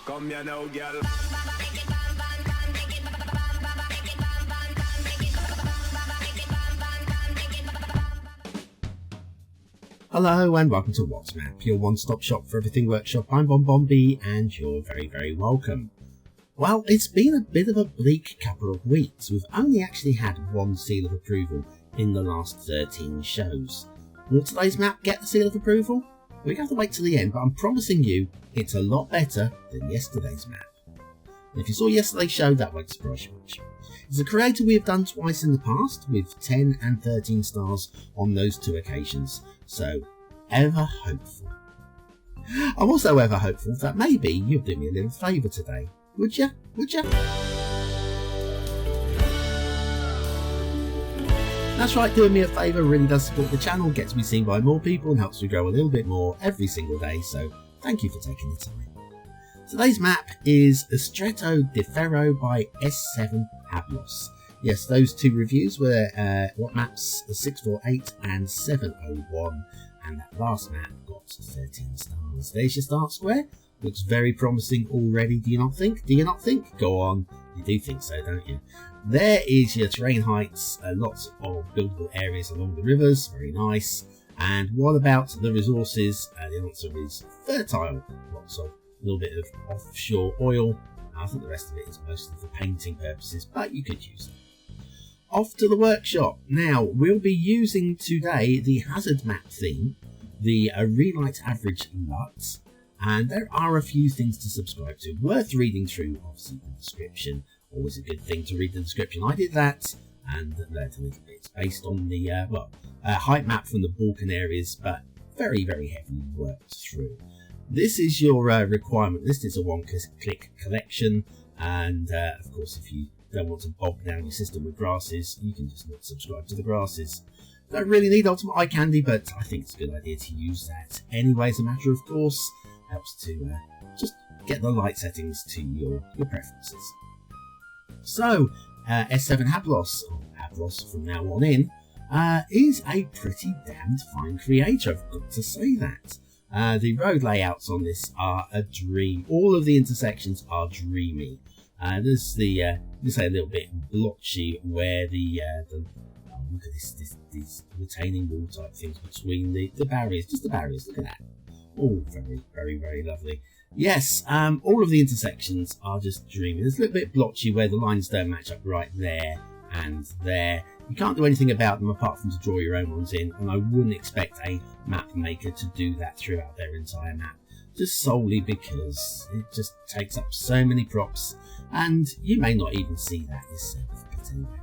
Come here now, girl. Hello and welcome to What's Map, your one-stop shop for everything workshop. I'm BonBonB and you're very, very welcome. Well, it's been a bit of a bleak couple of weeks. We've only actually had one seal of approval in the last 13 shows. Will today's map get the seal of approval? We have to wait till the end, but I'm promising you it's a lot better than yesterday's map. And if you saw yesterday's show, that won't surprise you much. It's a creator we have done twice in the past, with 10 and 13 stars on those two occasions, so ever hopeful. I'm also ever hopeful that maybe you'll do me a little favour today. Would ya? Would ya? That's right, doing me a favour really does support the channel, gets me seen by more people and helps me grow a little bit more every single day, so thank you for taking the time. Today's map is Stretto di Ferro by S7 Hablos. Yes, those two reviews were what maps 648 and 701, and that last map got 13 stars. There's your start square. Looks very promising already, do you not think? Do you not think? Go on, you do think so, don't you? There is your terrain heights, lots of buildable areas along the rivers, very nice. And what about the resources? The answer is fertile, lots of little bit of offshore oil. I think the rest of it is mostly for painting purposes, but you could use it. Off to the workshop. Now, we'll be using today the hazard map theme, the relight average LUT, and there are a few things to subscribe to. Worth reading through, obviously, the description. Always a good thing to read the description. I did that and learned a little bit. It's based on the height map from the Balkan areas, but very, very heavily worked through. This is your requirement list. It's a one-click collection, and of course, if you don't want to bog down your system with grasses, you can just not subscribe to the grasses. Don't really need ultimate eye candy, but I think it's a good idea to use that anyway. As a matter of course, helps to just get the light settings to your preferences. So, S7 Hablos, or Hablos from now on in, is a pretty damned fine creator. I've got to say that. The road layouts on this are a dream. All of the intersections are dreamy. There's the let's say a little bit blotchy where the look at these retaining wall type things between the barriers, just the barriers. Look at that. All very, very, very lovely. Yes, all of the intersections are just dreamy. There's a little bit blotchy where the lines don't match up right there and there. You can't do anything about them apart from to draw your own ones in, and I wouldn't expect a map maker to do that throughout their entire map, just solely because it just takes up so many props, and you may not even see that yourself. But anyway,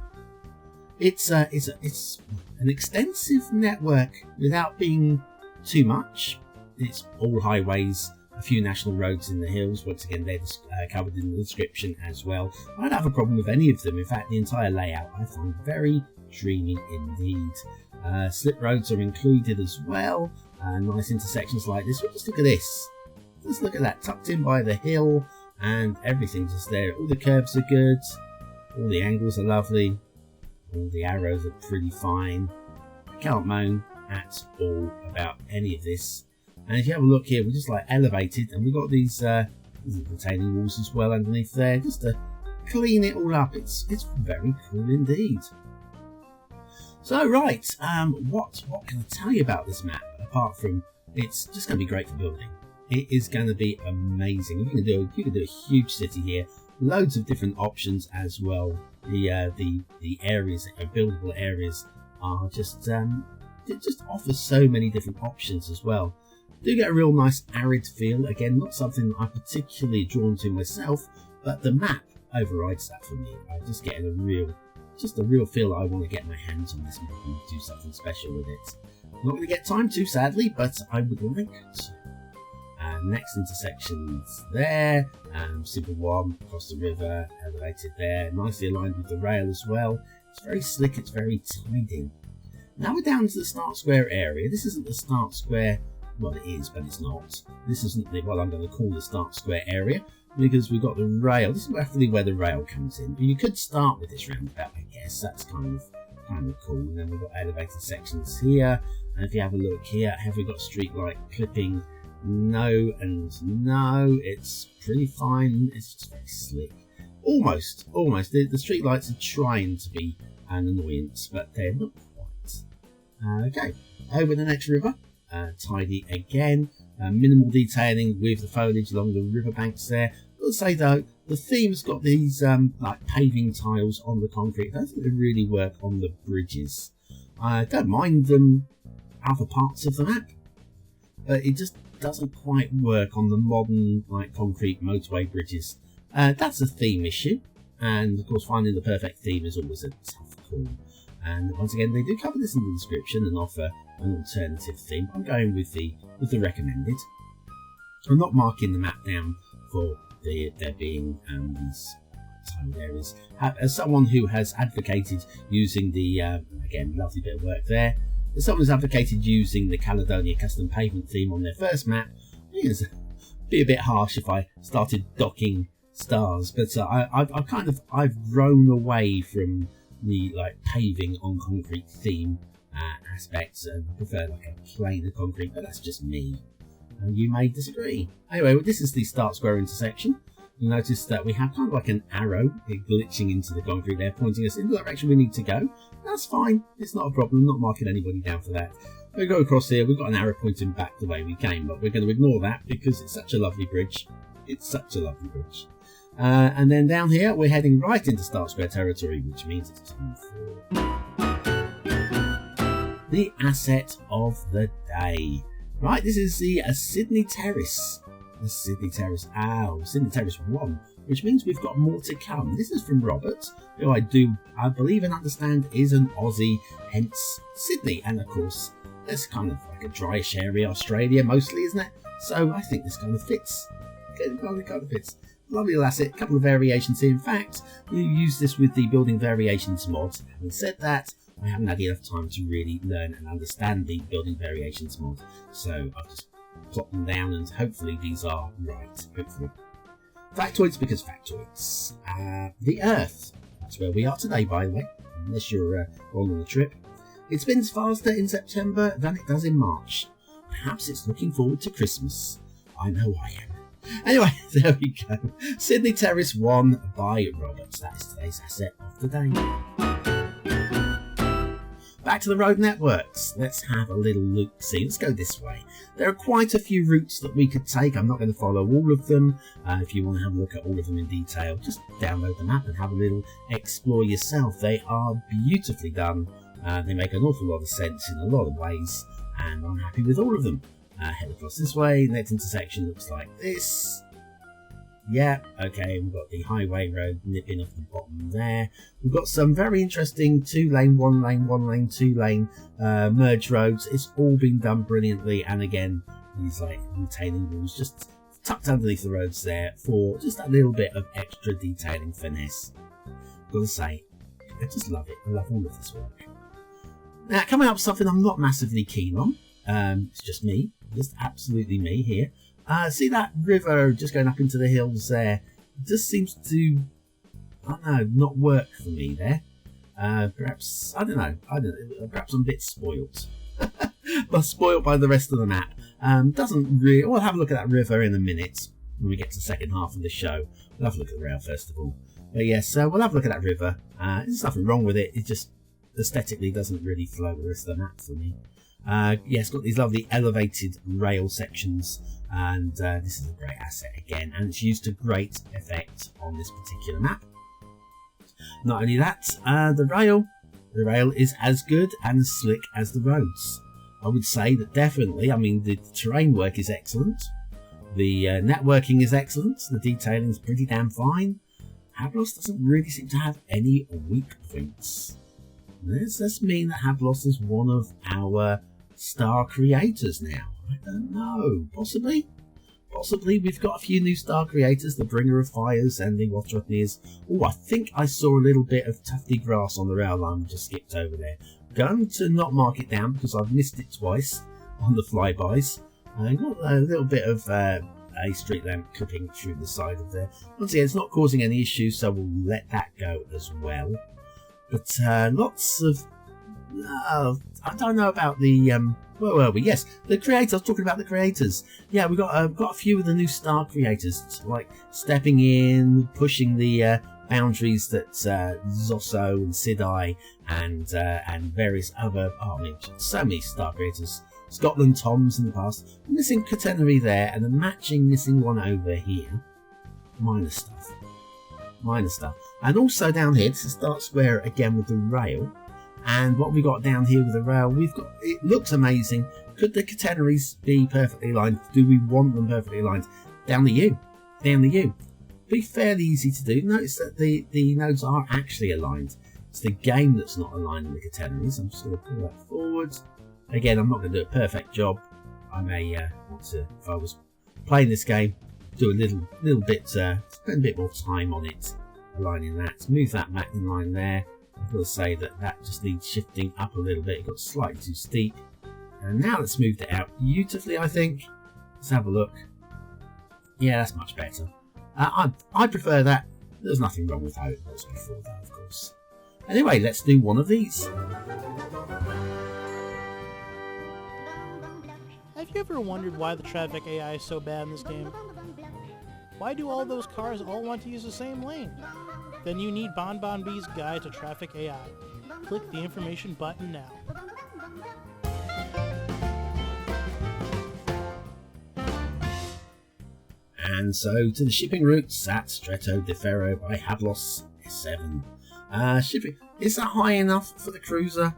it's an extensive network without being too much. It's all highways, a few national roads in the hills. Once again, they're covered in the description as well. I don't have a problem with any of them. In fact, the entire layout I find very dreamy indeed. Slip roads are included as well. Nice intersections like this. Well, just look at this. Just look at that, tucked in by the hill, and everything's just there. All the curves are good. All the angles are lovely. All the arrows are pretty fine. I can't moan at all about any of this. And if you have a look here, we're just like elevated, and we've got these retaining walls as well underneath there, just to clean it all up. It's very cool indeed. So right, what can I tell you about this map apart from it's just going to be great for building? It is going to be amazing. You can do a huge city here, loads of different options as well. The areas, buildable areas, are just it just offers so many different options as well. Do get a real nice arid feel. Again, not something I'm particularly drawn to myself, but the map overrides that for me. I'm just getting a real feel that I want to get my hands on this map and do something special with it. I'm not going to get time to, sadly, but I would like to. Next intersection's there. Simple one, across the river, elevated there. Nicely aligned with the rail as well. It's very slick, it's very tidy. Now we're down to the start square area. This isn't the start square. Well, it is, but it's not. This isn't what I'm going to call the start square area, because we've got the rail. This is roughly where the rail comes in. But you could start with this roundabout, I guess. That's kind of cool. And then we've got elevated sections here. And if you have a look here, have we got street light clipping No and no. It's pretty fine. It's just very slick. Almost. The street lights are trying to be an annoyance, but they're not quite. Okay, over the next river. Tidy again. Minimal detailing with the foliage along the riverbanks there. I've got to say though, the theme's got these like paving tiles on the concrete. I don't think they really work on the bridges. I don't mind them other parts of the map, but it just doesn't quite work on the modern like concrete motorway bridges. That's a theme issue, and of course finding the perfect theme is always a tough call. And once again, they do cover this in the description and offer an alternative theme. I'm going with the recommended. I'm not marking the map down for there being these tiled areas. As someone who has advocated using the again, lovely bit of work there. As someone who's advocated using the Caledonia custom pavement theme on their first map, it'd be a bit harsh if I started docking stars. But I've grown away from the like paving on concrete theme aspects and prefer like a plainer concrete, but that's just me. You may disagree. Anyway, well, this is the start square intersection. You'll notice that we have kind of like an arrow glitching into the concrete there, pointing us in the direction we need to go. That's fine, it's not a problem. I'm not marking anybody down for that. We go across here, we've got an arrow pointing back the way we came, but we're going to ignore that because it's such a lovely bridge. It's such a lovely bridge. And then down here, we're heading right into Start Square territory, which means it's time for the asset of the day. Right, this is the Sydney Terrace. The Sydney Terrace. Sydney Terrace 1, which means we've got more to come. This is from Robert, who I believe and understand is an Aussie, hence Sydney. And of course, that's kind of like a dryish area, Australia mostly, isn't it? So I think this kind of fits. It kind of fits. Lovely little asset, a couple of variations here. In fact, you use this with the building variations mod. Having said that, I haven't had enough time to really learn and understand the building variations mod. So I've just plot them down and hopefully these are right. Hopefully. Factoids because factoids. The Earth. That's where we are today, by the way, unless you're on the trip. It spins faster in September than it does in March. Perhaps it's looking forward to Christmas. I know I am. Anyway, there we go. Sydney Terrace 1 by Roberts. That is today's asset of the day. Back to the road networks. Let's have a little look-see. Let's go this way. There are quite a few routes that we could take. I'm not going to follow all of them. If you want to have a look at all of them in detail, just download the map and have a little explore yourself. They are beautifully done. They make an awful lot of sense in a lot of ways, and I'm happy with all of them. Head across this way. Next intersection looks like this. Yeah, okay, we've got the highway road nipping off the bottom there. We've got some very interesting 2-lane, 1-lane, 1-lane, 2-lane merge roads. It's all been done brilliantly, and again, these like retaining walls just tucked underneath the roads there for just a little bit of extra detailing finesse. Gotta say, I just love it. I love all of this work. Now, coming up, something I'm not massively keen on. It's just me, just absolutely me here. See that river just going up into the hills there? It just seems to, I don't know, not work for me there. Perhaps, I don't know, perhaps I'm a bit spoilt. But spoilt by the rest of the map. Doesn't really, we'll have a look at that river in a minute when we get to the second half of the show. We'll have a look at the rail first of all. But yes, we'll have a look at that river. There's nothing wrong with it, it just aesthetically doesn't really flow with the rest of the map for me. It's got these lovely elevated rail sections, and this is a great asset again, and it's used to great effect on this particular map. Not only that, the rail is as good and as slick as the roads. I would say that definitely, I mean, the terrain work is excellent, the networking is excellent, the detailing is pretty damn fine. Hablos doesn't really seem to have any weak points. Does this mean that Hablos is one of our star creators now? I don't know. Possibly. We've got a few new star creators, the Bringer of Fires and the Watrotniers. Oh, I think I saw a little bit of tufty grass on the rail line. We just skipped over there. Going to not mark it down because I've missed it twice on the flybys. I got a little bit of a street lamp clipping through the side of there. Once again, it's not causing any issues, so we'll let that go as well. But lots of I don't know about the where were we? Yes, the creators. I was talking about the creators. Yeah, we got a few of the new star creators, like stepping in, pushing the boundaries that Zosso and Sidai and various other. Oh, I mean, so many star creators. Scotland Toms in the past. Missing catenary there, and a matching missing one over here. Minor stuff. And also down here, this is Start Square again with the rail. And what we got down here with the rail, we've got, it looks amazing. Could the catenaries be perfectly aligned? Do we want them perfectly aligned? Down the U. Be fairly easy to do. Notice that the nodes are actually aligned. It's the game that's not aligning the catenaries. I'm just going to pull that forward. Again, I'm not going to do a perfect job. I may want to, if I was playing this game, do a little bit, spend a bit more time on it, aligning that. Move that back in line there. I've got to say that just needs shifting up a little bit. It got slightly too steep. And now it's moved it out beautifully, I think. Let's have a look. Yeah, that's much better. I prefer that. There's nothing wrong with how it was before that, of course. Anyway, let's do one of these. Have you ever wondered why the traffic AI is so bad in this game? Why do all those cars all want to use the same lane? Then you need BonBonB's Guide to Traffic AI. Click the information button now. And so to the shipping routes at Stretto di Ferro by Hablos S7. Shipping, is that high enough for the cruiser?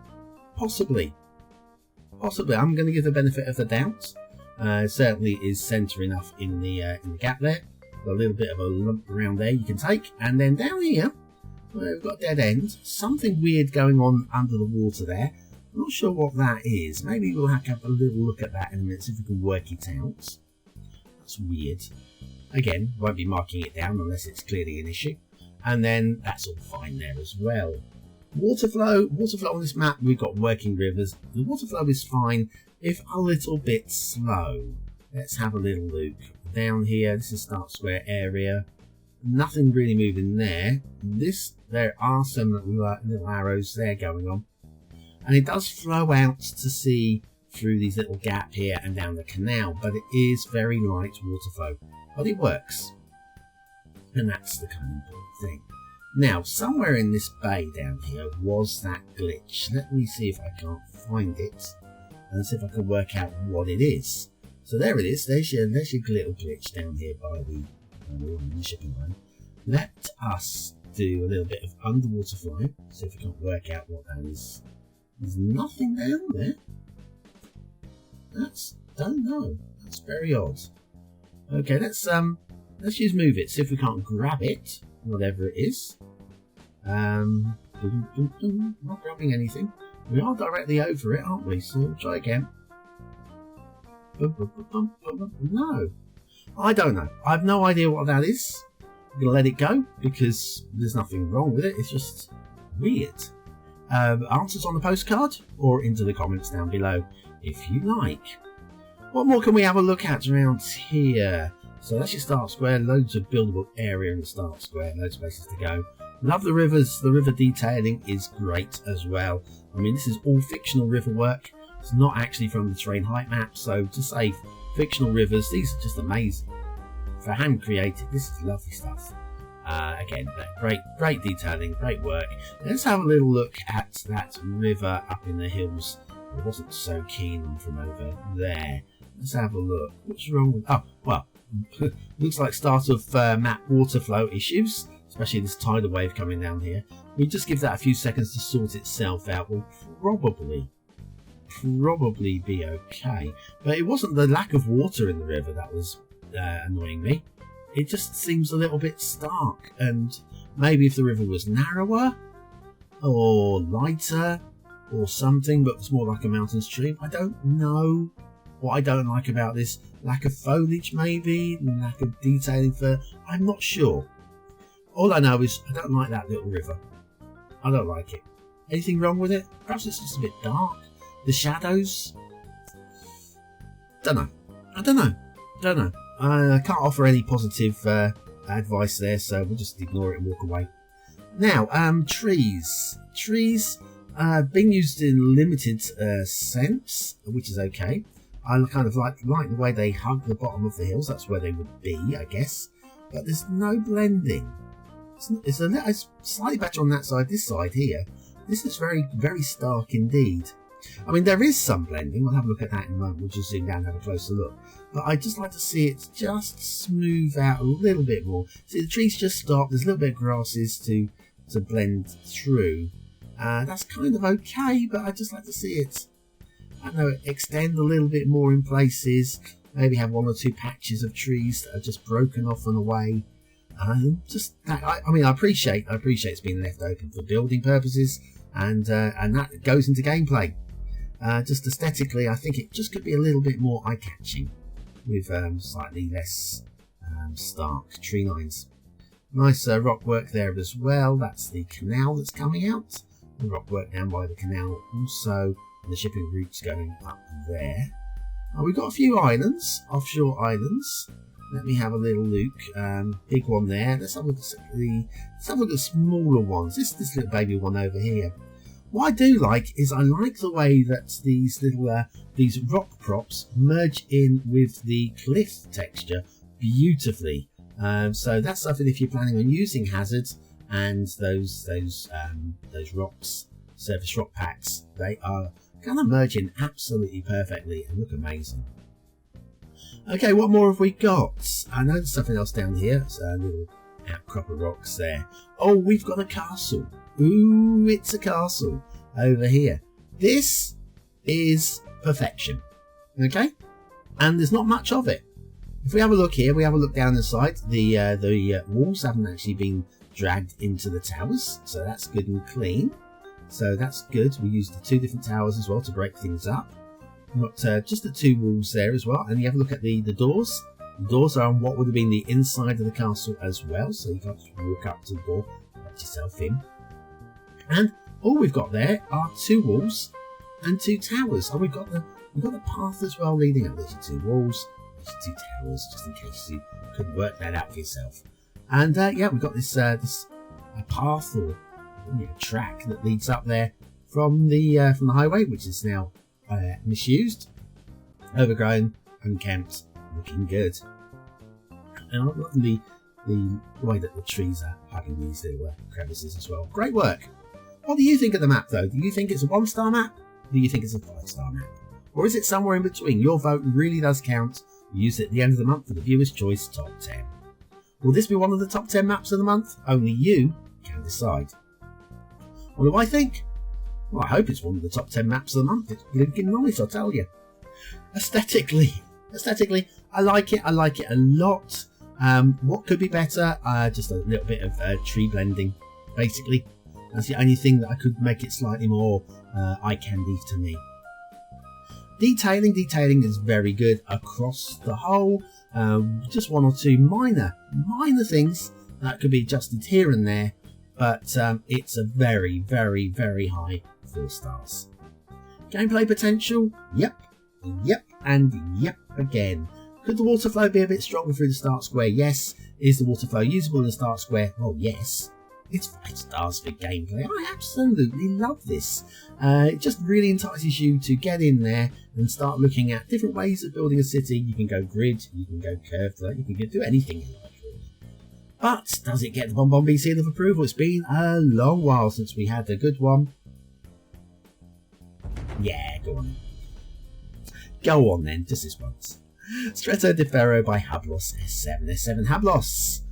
Possibly. I'm going to give the benefit of the doubt. It certainly is centre enough in the gap there. A little bit of a lump around there you can take, and then down here we've got a dead end. Something weird going on under the water there. I'm not sure what that is. Maybe we'll have to have a little look at that in a minute, see if we can work it out. That's weird. Again, won't be marking it down unless it's clearly an issue. And then that's all fine there as well. Water flow on this map, we've got working rivers. The water flow is fine, if a little bit slow. Let's have a little look. Down here, this is Start Square area. Nothing really moving there. There are some little arrows there going on. And it does flow out to sea through these little gap here and down the canal, but it is very light water flow. But it works. And that's the kind of important thing. Now, somewhere in this bay down here was that glitch. Let me see if I can't find it. And see if I can work out what it is. So there it is. There's your little glitch down here by the shipping line. Let us do a little bit of underwater flow. See if we can work out what that is. There's nothing down there. Don't know. That's very odd. Okay, let's use move it. See if we can't grab it, whatever it is. Not grabbing anything. We are directly over it, aren't we? So we'll try again. No, I don't know. I have no idea what that is. I'm gonna let it go because there's nothing wrong with it. It's just weird. Answers on the postcard or into the comments down below if you like. What more can we have a look at around here? So that's your Start Square. Loads of buildable area in the Start Square. Loads of places to go. Love the rivers. The river detailing is great as well. I mean, this is all fictional river work. It's not actually from the terrain height map, so to say fictional rivers, these are just amazing. For hand created, this is lovely stuff. Again, great detailing, great work. Let's have a little look at that river up in the hills. I wasn't so keen on from over there. Let's have a look. What's wrong with... Oh, well, looks like start of map water flow issues, especially this tidal wave coming down here. We just give that a few seconds to sort itself out. We'll probably be okay. But it wasn't the lack of water in the river that was annoying me. It just seems a little bit stark, and maybe if the river was narrower or lighter or something, but it's more like a mountain stream. I don't know what I don't like about this. Lack of foliage, maybe, lack of detailing fur. I'm not sure. All I know is I don't like that little river. I don't like it. Anything wrong with it? Perhaps it's just a bit dark. The shadows? I don't know. I can't offer any positive advice there, so we'll just ignore it and walk away. Now, trees. being used in limited sense, which is okay. I kind of like the way they hug the bottom of the hills. That's where they would be, I guess. But there's no blending. It's slightly better on that side. This side here, this is very, very stark indeed. I mean, there is some blending. We'll have a look at that in a moment. We'll just zoom down and have a closer look. But I'd just like to see it just smooth out a little bit more. See, the trees just stop. There's a little bit of grasses to blend through. That's kind of okay, but I'd just like to see it, I don't know, extend a little bit more in places. Maybe have one or two patches of trees that are just broken off and away. Just that, I mean, I appreciate it's being left open for building purposes, and that goes into gameplay. Just aesthetically, I think it just could be a little bit more eye-catching with slightly less stark tree lines. Nice rock work there as well. That's the canal that's coming out. The rock work down by the canal also, and the shipping routes going up there. We've got a few islands, offshore islands. Let me have a little look. Big one there. Let's have a look at the smaller ones. This little baby one over here. What I do like is I like the way that these little these rock props merge in with the cliff texture beautifully. So that's something if you're planning on using hazards and those rocks, surface rock packs, they are kind of merging absolutely perfectly and look amazing. Okay, what more have we got? I know there's something else down here. It's a little outcrop of rocks there. Oh, we've got a castle. Ooh, it's a castle over here. This is perfection. Okay? And there's not much of it. If we have a look here, we have a look down the side. The walls haven't actually been dragged into the towers, so that's good and clean. So that's good. We used the two different towers as well to break things up. Not just the two walls there as well. And you have a look at the doors. The doors are on what would have been the inside of the castle as well, so you can't just walk up to the door, let yourself in. And all we've got there are two walls and two towers. And we've got the path as well leading up. There's your two walls, there's your two towers, just in case you couldn't work that out for yourself. And yeah, we've got this path or track that leads up there from the highway, which is now misused, overgrown, unkempt, looking good. And I love the way that the trees are hugging these little crevices as well. Great work. What do you think of the map though? Do you think it's a 1-star map? Do you think it's a 5-star map? Or is it somewhere in between? Your vote really does count. Use it at the end of the month for the Viewer's Choice Top 10. Will this be one of the top 10 maps of the month? Only you can decide. What do I think? Well, I hope it's one of the top 10 maps of the month. It's blinking nice, I'll tell you. Aesthetically, I like it. I like it a lot. What could be better? Just a little bit of tree blending, basically. That's the only thing that I could make it slightly more eye candy to me. Detailing is very good across the whole. Just one or two minor things that could be adjusted here and there, but it's a very, very, very high 4 stars. Gameplay potential? Yep, and yep again. Could the water flow be a bit stronger through the start square? Yes. Is the water flow usable in the start square? Well, yes. It's 5 stars for gameplay. I absolutely love this. It just really entices you to get in there and start looking at different ways of building a city. You can go grid, you can go curved, you can do anything you like, really. But does it get the BonBonB seal of approval? It's been a long while since we had a good one. Yeah, go on. Go on then, just this once. Stretto di Ferro by Hablos S7. S7 Hablos.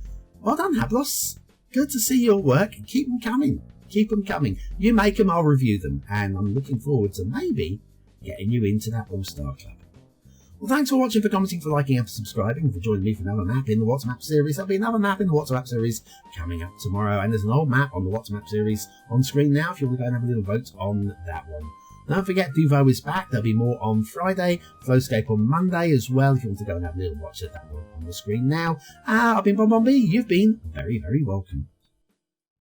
Well done, Hablos. Good to see your work. Keep them coming. Keep them coming. You make them, I'll review them. And I'm looking forward to maybe getting you into that All-Star Club. Well, thanks for watching, for commenting, for liking and for subscribing, and for joining me for another map in the What's Map series. There'll be another map in the What's Map series coming up tomorrow. And there's an old map on the What's Map series on screen now if you want to go and have a little vote on that one. Don't forget, Duvo is back. There'll be more on Friday. Flowscape on Monday as well, if you want to go and have a little watch at that one on the screen now. I've been BonBonB. You've been very, very welcome.